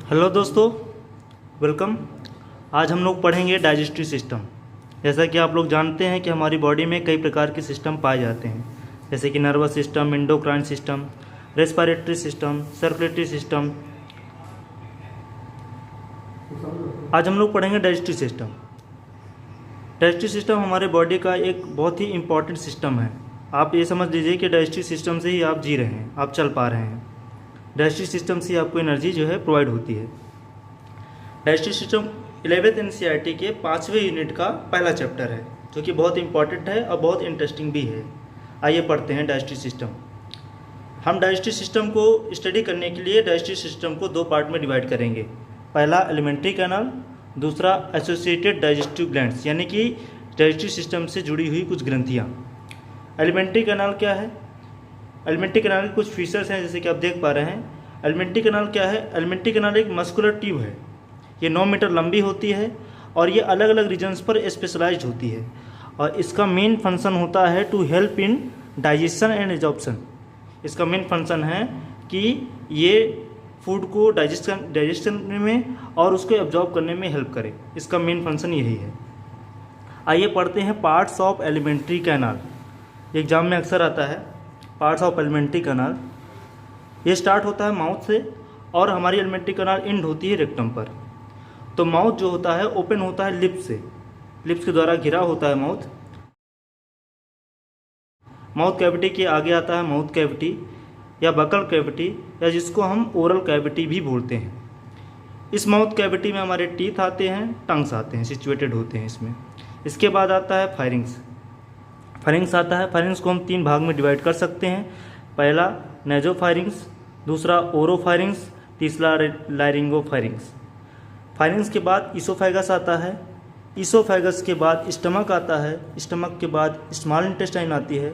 Hello दोस्तों, welcome. आज हम लोग पढ़ेंगे डाइजेस्टिव सिस्टम। जैसा कि आप लोग जानते हैं कि हमारी बॉडी में कई प्रकार के सिस्टम पाए जाते हैं, जैसे कि nervous system, endocrine system, respiratory system, circulatory system. आज हम लोग पढ़ेंगे डाइजेस्टिव सिस्टम। डाइजेस्टिव सिस्टम हमारे बॉडी का एक बहुत ही इम्पॉर्टेंट सिस्टम है। आप ये समझ लीजिए कि डाइजेस्टिव सिस्टम से ही आप जी रहे हैं, आप चल पा रहे हैं। डाइजेस्टिव सिस्टम से आपको एनर्जी जो है प्रोवाइड होती है। डाइजेस्टिव सिस्टम 11th एनसीईआरटी के 5वें यूनिट का पहला चैप्टर है, जो कि बहुत इंपॉर्टेंट है और बहुत इंटरेस्टिंग भी है। आइए पढ़ते हैं डाइजेस्टिव सिस्टम। हम डाइजेस्टिव सिस्टम को स्टडी करने के लिए डाइजेस्टिव सिस्टम को दो पार्ट में डिवाइड करेंगे। पहला एलिमेंट्री कैनाल, दूसरा एसोसिएटेड डाइजेस्टिव ग्लैंड्स, यानी कि डाइजेस्टिव सिस्टम से जुड़ी हुई कुछ ग्रंथियाँ। एलिमेंट्री कैनाल क्या है? एलिमेंट्री कैनाल के कुछ फीचर्स हैं, जैसे कि आप देख पा रहे हैं। एलिमेंट्री कैनाल क्या है? एलिमेंट्री कैनाल एक मस्कुलर ट्यूब है। ये 9 मीटर लंबी होती है और ये अलग अलग रीजन्स पर स्पेशलाइज्ड होती है, और इसका मेन फंक्शन होता है to help in digestion and absorption. इसका मेन फंक्शन है कि ये फूड को डाइजेस्ट करने में और उसको एब्जॉर्ब करने में हेल्प करे। इसका मेन फंक्शन यही है। आइए पढ़ते हैं parts of alimentary canal. Exam में अक्सर आता है पार्ट्स ऑफ एलिमेंट्री कैनाल। ये स्टार्ट होता है माउथ से और हमारी एलिमेंट्री कैनाल एंड होती है रेक्टम पर। तो माउथ जो होता है ओपन होता है लिप्स से, लिप्स के द्वारा घिरा होता है माउथ। माउथ कैविटी के आगे आता है माउथ कैविटी या बकल कैविटी, या जिसको हम ओरल कैविटी भी बोलते हैं। इस माउथ कैविटी में हमारे टीथ आते हैं, टंग्स आते हैं, सिचुएटेड होते हैं इसमें। इसके बाद आता है फायरिंग्स। फायरिंग्स आता है। फायरिंग्स को हम 3 भाग में डिवाइड कर सकते हैं। पहला नेजोफायरिंग्स, दूसरा ओरोफायरिंग्स, तीसरा लायरिंगोफायरिंग्स। फायरिंग्स के बाद ईसोफेगस आता है। ईसोफेगस के बाद स्टमक आता है। स्टमक के बाद स्मॉल इंटेस्टाइन आती है।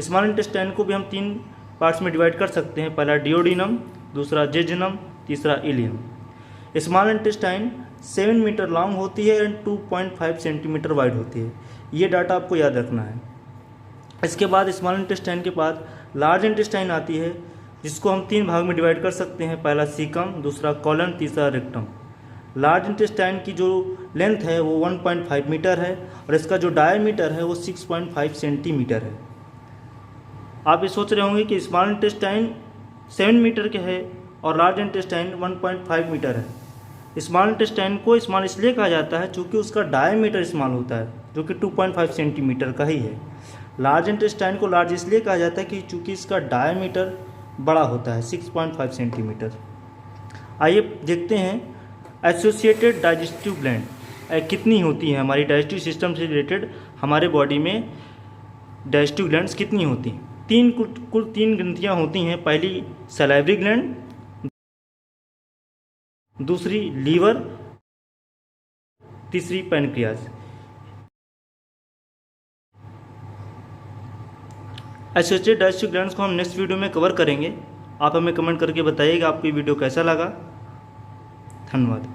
स्मॉल इंटेस्टाइन को भी हम 3 पार्ट्स में डिवाइड कर सकते हैं। पहला डिओडिनम, दूसरा जेजुनम, तीसरा ileum. Small intestine 7 metre long होती है एंड 2.5 सेंटीमीटर वाइड होती है। ये डाटा आपको याद रखना है। इसके बाद स्मॉल इंटेस्टाइन के बाद लार्ज इंटेस्टाइन आती है, जिसको हम 3 भाग में डिवाइड कर सकते हैं। पहला सीकम, दूसरा कॉलन, तीसरा रेक्टम। लार्ज इंटेस्टाइन की जो लेंथ है वो 1.5 मीटर है और इसका जो डायमीटर है वो 6.5 सेंटीमीटर है। आप ये सोच रहे होंगे कि स्मॉल इंटेस्टाइन 7 मीटर के है और लार्ज इंटेस्टाइन 1.5 मीटर है। स्मॉल इंटेस्टाइन को स्मॉल इसलिए कहा जाता है क्योंकि उसका डायमीटर स्मॉल होता है, जो कि 2.5 सेंटीमीटर का ही है। लार्ज इंटेस्टाइन को लार्ज इसलिए कहा जाता है कि चूँकि इसका डायमीटर बड़ा होता है, 6.5 सेंटीमीटर। आइए देखते हैं एसोसिएटेड डाइजेस्टिव ग्लैंड कितनी होती हैं। हमारी डाइजेस्टिव सिस्टम से रिलेटेड हमारे बॉडी में डाइजेस्टिव ग्लैंड्स कितनी होती हैं? कुल 3 ग्रंथियाँ होती हैं। पहली सलाइवरी ग्लैंड, दूसरी लीवर, तीसरी पैनक्रियाज। एसोसिएटेड डाइजेस्टिव ग्लैंड्स को हम नेक्स्ट वीडियो में कवर करेंगे। आप हमें कमेंट करके बताइएगा आपको ये वीडियो कैसा लगा। धन्यवाद।